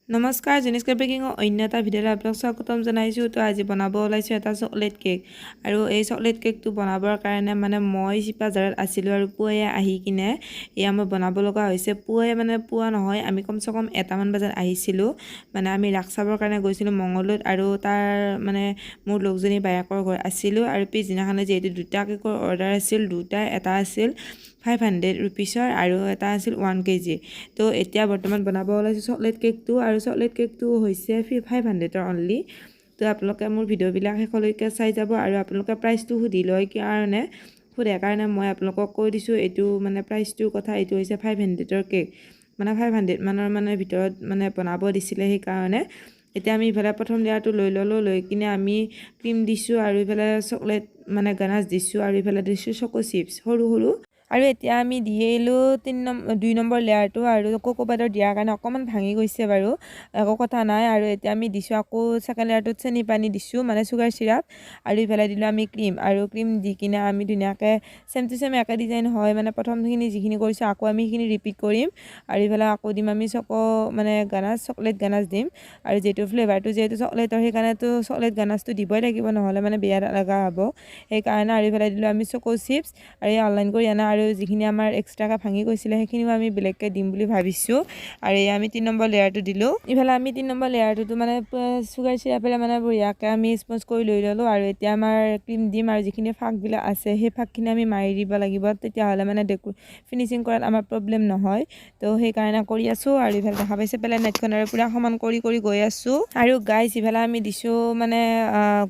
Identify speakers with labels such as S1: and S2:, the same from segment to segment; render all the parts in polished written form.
S1: নমস্কাৰ জেনিস্কাৰ বেকিঙৰ অন্য এটা ভিডিঅ'লৈ আপোনাক স্বাগতম জনাইছোঁ। তো আজি বনাব ওলাইছোঁ এটা চকলেট কেক আৰু এই চকলেট কেকটো বনাবৰ কাৰণে মানে মই চিপাঝাৰত আছিলোঁ আৰু পুৱাই আহি কিনে এয়া মই বনাব লগা হৈছে। পুৱাই মানে পুৱা নহয়, আমি কমচে কম এটামান বজাত আহিছিলোঁ। মানে আমি ৰাস চাবৰ কাৰণে গৈছিলোঁ মংগলদৈত আৰু তাৰ মানে মোৰ লগজনী বায়েকৰ ঘৰ আছিলোঁ আৰু পিছদিনাখনে যিহেতু দুটা কেকৰ অৰ্ডাৰ আছিল, এটা আছিল 500 ৰুপিছৰ আৰু এটা আছিল 1 kg। তো এতিয়া বৰ্তমান বনাব ওলাইছোঁ চকলেট কেকটো আৰু চকলেট কেকটো হৈছে 500ৰ অনলি। তো আপোনালোকে মোৰ ভিডিঅ'বিলাক শেষলৈকে চাই যাব আৰু আপোনালোকে প্ৰাইচটো সুধি লয় সোধে কাৰণে মই আপোনালোকক কৈ দিছোঁ এইটো মানে প্ৰাইচটোৰ কথা। এইটো হৈছে 500ৰ কেক, মানে 500 মানৰ মানে ভিতৰত মানে বনাব দিছিলে। সেইকাৰণে এতিয়া আমি ইফালে প্ৰথম লেয়াৰটো লৈ ল'লোঁ, লৈ কিনে আমি ক্ৰীম দিছোঁ আৰু ইফালে চকলেট মানে গানাছ দিছোঁ আৰু ইফালে দিছোঁ চকো চিপ্ছ সৰু সৰু। আৰু এতিয়া আমি দিলোঁ 2 নম্বৰ লেয়াৰটো আৰু কোকো পাউডাৰ দিয়াৰ কাৰণে অকণমান ভাঙি গৈছে বাৰু, একো কথা নাই। আৰু এতিয়া আমি দিছোঁ আকৌ ছেকেণ্ড লেয়াৰটোত চেনি পানী দিছোঁ, মানে চুগাৰ চিৰাপ, আৰু ইফালে দিলোঁ আমি ক্ৰীম। আৰু ক্ৰীম দি কিনে আমি ধুনীয়াকৈ চেম টু চেম একে ডিজাইন হয়, মানে প্ৰথমখিনি যিখিনি কৰিছোঁ আকৌ আমি সেইখিনি ৰিপিট কৰিম। আৰু ইফালে আকৌ দিম আমি মানে গানাছ, চকলেট গানাছ দিম। আৰু যিহেতু ফ্লেভাৰটো যিহেতু চকলেটৰ, সেইকাৰণেতো চকলেট গানাছটো দিবই লাগিব, নহ'লে মানে বেয়া লগা হ'ব। সেইকাৰণে আৰু ইফালে দিলোঁ আমি চকো চিপ্ছ আৰু এই অনলাইন কৰি অনা আৰু যিখিনি আমাৰ এক্সট্ৰাকৈ ভাঙি গৈছিলে সেইখিনিও আমি বেলেগকৈ দিম বুলি ভাবিছোঁ। আৰু এই আমি 3 নম্বৰ লেয়াৰটো দিলোঁ। ইফালে আমি 3 নম্বৰ লেয়াৰটোতো মানে চুগাৰ চিৰাপেৰে মানে বঢ়িয়াকৈ আমি স্পঞ্জ কৰি লৈ ল'লোঁ। আৰু এতিয়া আমাৰ ক্ৰীম দিম আৰু যিখিনি ফাকবিলাক আছে সেই ফাকখিনি আমি মাৰি দিব লাগিব, তেতিয়াহ'লে মানে ফিনিচিং কৰাত আমাৰ প্ৰব্লেম নহয়। তো সেইকাৰণে কৰি আছোঁ। আৰু ইফালে দেখা পাইছে পেলাই নেটখনেৰে পূৰা সমান কৰি গৈ আছোঁ। আৰু গাইজ ইফালে আমি দিছোঁ মানে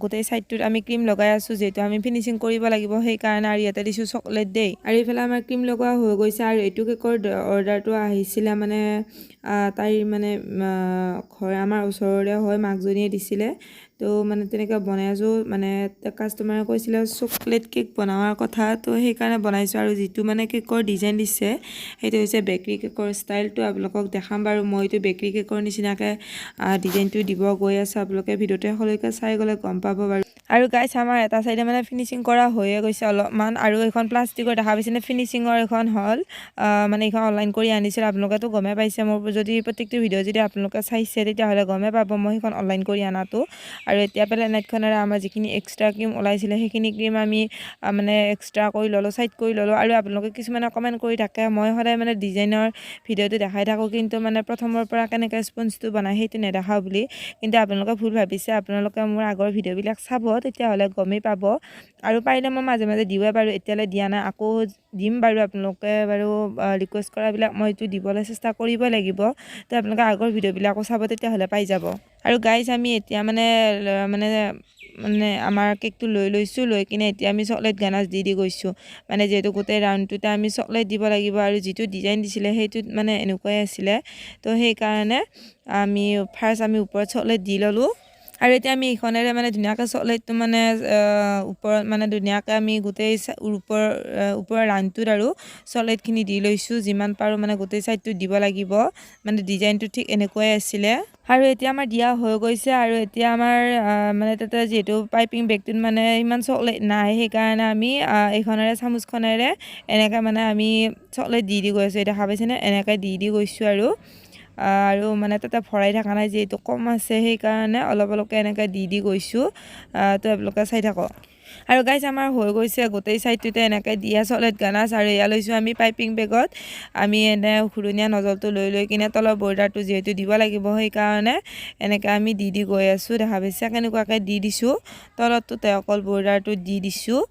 S1: গোটেই ছাইডটোত আমি ক্ৰীম লগাই আছোঁ, যিহেতু আমি ফিনিচিং কৰিব লাগিব সেইকাৰণে। আৰু ইয়াতে দিছোঁ চকলেট দেই। আৰু ইফালে আমাৰ ক্ৰীম লগোৱা হৈ গৈছে। আৰু এইটো কেকৰ অৰ্ডাৰটো আহিছিলে মানে তাইৰ মানে ঘৰ আমাৰ ওচৰৰে হয়, মাকজনীয়ে দিছিলে। তো মানে তেনেকৈ বনাই আছোঁ, মানে কাষ্টমাৰে কৈছিলে চকলেট কেক বনোৱাৰ কথা, তো সেইকাৰণে বনাইছোঁ। আৰু যিটো মানে কেকৰ ডিজাইন দিছে সেইটো হৈছে বেকৰী কেকৰ ষ্টাইলটো। আপোনালোকক দেখাম বাৰু, মইতো বেকৰী কেকৰ নিচিনাকৈ ডিজাইনটো দিব গৈ আছোঁ। আপোনালোকে ভিডিঅ'টো শেষলৈকে চাই গ'লে গম পাব বাৰু। আৰু গাইছ আমাৰ এটা চাইডে মানে ফিনিচিং কৰা হৈয়ে গৈছে অলপমান, আৰু এইখন প্লাষ্টিকৰ দেখা পাইছেনে ফিনিচিঙৰ এখন হ'ল, মানে এইখন অনলাইন কৰি আনিছিল। আপোনালোকেতো গমেই পাইছে, মোৰ যদি প্ৰত্যেকটো ভিডিঅ' যদি আপোনালোকে চাইছে তেতিয়াহ'লে গমেই পাব মই সেইখন অনলাইন কৰি অনাটো। আৰু এতিয়া পেলাই নেটখনেৰে আমাৰ যিখিনি এক্সট্ৰা ক্ৰীম ওলাইছিলে সেইখিনি ক্ৰীম আমি মানে এক্সট্ৰা কৰি ল'লোঁ, ছাইড কৰি ল'লোঁ। আৰু আপোনালোকে কিছুমানে কমেণ্ট কৰি থাকে, মই সদায় মানে ডিজাইনৰ ভিডিঅ'টো দেখাই থাকোঁ, কিন্তু মানে প্ৰথমৰ পৰা কেনেকৈ স্পঞ্জটো বনাই সেইটো নেদেখাওঁ বুলি। কিন্তু আপোনালোকে ভুল ভাবিছে, আপোনালোকে মোৰ আগৰ ভিডিঅ'বিলাক চাব, তেতিয়াহ'লে গমেই পাব। আৰু পাৰিলে মই মাজে মাজে দিওঁৱে বাৰু, এতিয়ালৈ দিয়া নাই, আকৌ দিম বাৰু। আপোনালোকে বাৰু ৰিকুৱেষ্ট কৰাবিলাক মই এইটো দিবলৈ চেষ্টা কৰিব লাগিব। তো আপোনালোকে আগৰ ভিডিঅ'বিলাকো চাব, তেতিয়াহ'লে পাই যাব। আৰু গাইজ আমি এতিয়া মানে আমাৰ কেকটো লৈ লৈছোঁ, লৈ কিনে এতিয়া আমি চকলেট গানাছ দি গৈছোঁ। মানে যিহেতু গোটেই ৰাউণ্ডটোতে আমি চকলেট দিব লাগিব, আৰু যিটো ডিজাইন দিছিলে সেইটোত মানে এনেকুৱাই আছিলে। তো সেইকাৰণে আমি ফাৰ্ষ্ট আমি ওপৰত চকলেট দি ল'লোঁ। আৰু এতিয়া আমি এইখনেৰে মানে ধুনীয়াকৈ চকলেটটো মানে ওপৰত মানে ধুনীয়াকৈ আমি গোটেই ওপৰৰ ৰাউণ্ডটোত আৰু চকলেটখিনি দি লৈছোঁ। যিমান পাৰোঁ মানে গোটেই ছাইডটোত দিব লাগিব, মানে ডিজাইনটো ঠিক এনেকুৱাই আছিলে। আৰু এতিয়া আমাৰ দিয়া হৈ গৈছে। আৰু এতিয়া আমাৰ মানে তাতে যিহেতু পাইপিং বেগটোত মানে ইমান চকলেট নাই, সেইকাৰণে আমি এইখনেৰে চামুচখনেৰে এনেকৈ মানে আমি চকলেট দি গৈ আছোঁ। দেখা পাইছেনে, এনেকৈ দি গৈছোঁ। আৰু মানে তাতে ভৰাই থকা নাই, যিহেতু কম আছে সেইকাৰণে অলপ অলপকৈ এনেকৈ দি গৈছোঁ। তো আপোনালোকে চাই থাকক। আৰু গাইজ আমাৰ হৈ গৈছে গোটেই ছাইডটোতে এনেকৈ দিয়া চকলেট গানাছ। আৰু এয়া লৈছোঁ আমি পাইপিং বেগত, আমি এনে ঘূৰণীয়া নজলটো লৈ কিনে তলৰ বৰ্ডাৰটো যিহেতু দিব লাগিব সেইকাৰণে এনেকৈ আমি দি গৈ আছোঁ। দেখা পাইছে কেনেকুৱাকৈ দিছোঁ, তলতটোতে অকল বৰ্ডাৰটো দিছোঁ,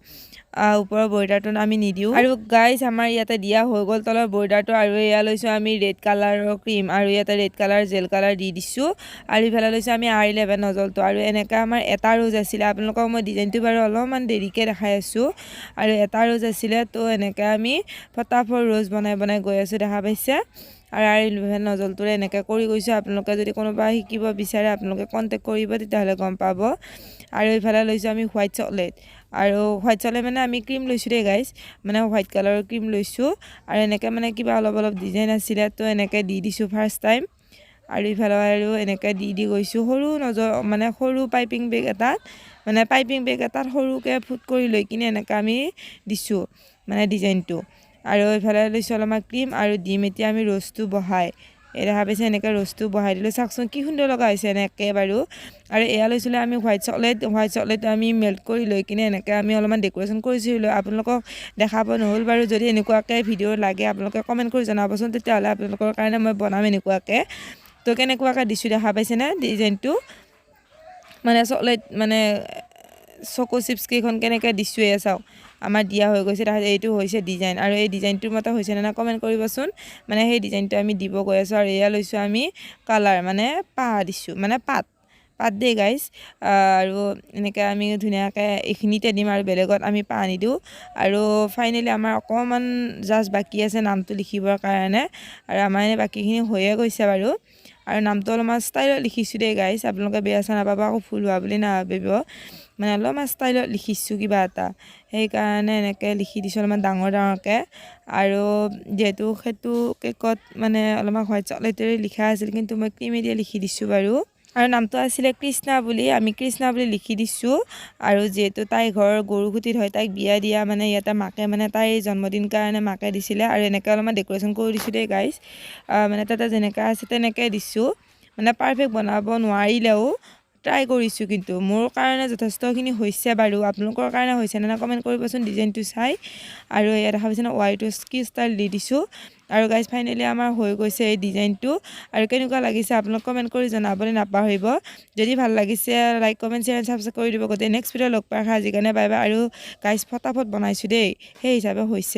S1: ওপৰৰ বৰ্ডাৰটো আমি নিদিওঁ। আৰু গাইজ আমাৰ ইয়াতে দিয়া হৈ গ'ল তলৰ বৰ্ডাৰটো। আৰু এয়া লৈছোঁ আমি ৰেড কালাৰৰ ক্ৰীম, আৰু ইয়াতে ৰেড কালাৰ জেল কালাৰ দিছোঁ। আৰু ইফালে লৈছোঁ আমি R11 নজলটো। আৰু এনেকৈ আমাৰ এটা ৰ'জ আছিলে, আপোনালোকক মই ডিজাইনটো বাৰু অলপমান দেৰিকৈ দেখাই আছোঁ। আৰু এটা ৰ'জ আছিলে, তো এনেকৈ আমি ফটাফট ৰ'জ বনাই গৈ আছোঁ, দেখা পাইছে। আৰু R11 নজলটোৰে এনেকৈ কৰি গৈছোঁ। আপোনালোকে যদি কোনোবা শিকিব বিচাৰে আপোনালোকে কণ্টেক্ট কৰিব, তেতিয়াহ'লে গম পাব। আৰু ইফালে লৈছোঁ আমি হোৱাইট চকলেট, আৰু হোৱাইট চকলেট মানে আমি ক্ৰীম লৈছোঁ দেই গাইজ, মানে হোৱাইট কালাৰৰ ক্ৰীম লৈছোঁ। আৰু এনেকৈ মানে কিবা অলপ ডিজাইন আছিলে, তো এনেকৈ দিছোঁ ফাৰ্ষ্ট টাইম। আৰু ইফালে আৰু এনেকৈ দি গৈছোঁ সৰু পাইপিং বেগ এটাত, মানে পাইপিং বেগ এটাত সৰুকৈ ফুট কৰি লৈ কিনে এনেকৈ আমি দিছোঁ মানে ডিজাইনটো। আৰু ইফালে লৈছোঁ অলপমান ক্ৰীম আৰু দিম এতিয়া আমি ৰ'জটো বহাই এই দেখা পাইছে এনেকৈ ৰ'ষ্টটো বহাই দিলোঁ চাওকচোন কি সুন্দৰ লগা হৈছে এনেকৈ বাৰু আৰু এয়া লৈছিলোঁ আমি হোৱাইট চকলেট আমি মেল্ট কৰি লৈ কিনে এনেকৈ আমি অলপমান ডেক'ৰেশ্যন কৰিছিলোঁ আপোনালোকক দেখাব নহ'ল বাৰু যদি এনেকুৱাকৈ ভিডিঅ' লাগে আপোনালোকে কমেণ্ট কৰি জনাবচোন তেতিয়াহ'লে আপোনালোকৰ কাৰণে মই বনাম এনেকুৱাকৈ তো কেনেকুৱাকৈ দিছোঁ দেখা পাইছেনে ডিজাইনটো মানে চকলেট মানে চকো চিপছ কেইখন কেনেকৈ দিছোঁ এয়া চাওক আমাৰ দিয়া হৈ গৈছে তাৰপিছত এইটো হৈছে ডিজাইন আৰু এই ডিজাইনটোৰ মতে হৈছে নে নাই কমেণ্ট কৰিবচোন মানে সেই ডিজাইনটো আমি দিব গৈ আছোঁ আৰু এয়া লৈছোঁ আমি কালাৰ মানে দিছোঁ মানে পাত দেই গাইজ আৰু এনেকৈ আমি ধুনীয়াকৈ এইখিনিতে দিম আৰু বেলেগত আমি নিদিওঁ আৰু ফাইনেলি আমাৰ অকণমান জাষ্ট বাকী আছে নামটো লিখিবৰ কাৰণে আৰু আমাৰ এনে বাকীখিনি হৈয়ে গৈছে বাৰু আৰু নামটো অলপমান ষ্টাইলত লিখিছোঁ দেই গাইজ আপোনালোকে বেয়া চেয়া নাপাব আকৌ ভুল হোৱা বুলি নাভাবিব মানে অলপমান ষ্টাইলত লিখিছোঁ কিবা এটা সেইকাৰণে এনেকৈ লিখি দিছোঁ অলপমান ডাঙৰকৈ আৰু যিহেতু সেইটো কেকত মানে অলপমান হোৱাইট চকলেটেৰে লিখা আছিল কিন্তু মই ক্ৰীমেৰে লিখি দিছোঁ বাৰু আৰু নামটো আছিলে কৃষ্ণা বুলি আমি কৃষ্ণা বুলি লিখি দিছোঁ আৰু যিহেতু তাইৰ ঘৰ গৰুকুটিত হয় তাইক বিয়া দিয়া মানে ইয়াতে মাকে মানে তাইৰ জন্মদিন কাৰণে মাকে দিছিলে আৰু এনেকৈ অলপমান ডেক'ৰেশ্যন কৰি দিছোঁ দেই গাইজ মানে তাতে যেনেকৈ আছে তেনেকৈ দিছোঁ মানে পাৰফেক্ট বনাব নোৱাৰিলেও ট্ৰাই কৰিছোঁ কিন্তু মোৰ কাৰণে যথেষ্টখিনি হৈছে বাৰু আপোনালোকৰ কাৰণে হৈছে নে নাই কমেণ্ট কৰিবচোন ডিজাইনটো চাই আৰু ইয়াত দেখা পাইছেনে ৱাইটো কি ষ্টাইল দি দিছোঁ আৰু গাইজ ফাইনেলি আমাৰ হৈ গৈছে এই ডিজাইনটো আৰু কেনেকুৱা লাগিছে আপোনালোক কমেণ্ট কৰি জনাবলৈ নাপাহৰিব যদি ভাল লাগিছে লাইক কমেণ্ট শ্বেয়াৰ ছাবস্ক্ৰাইব কৰি দিব গোটেই নেক্সট ভিডিঅ' লগ পাই আজিৰ কাৰণে বাই বাই আৰু গাইজ ফটাফট বনাইছোঁ দেই সেই হিচাপে হৈছে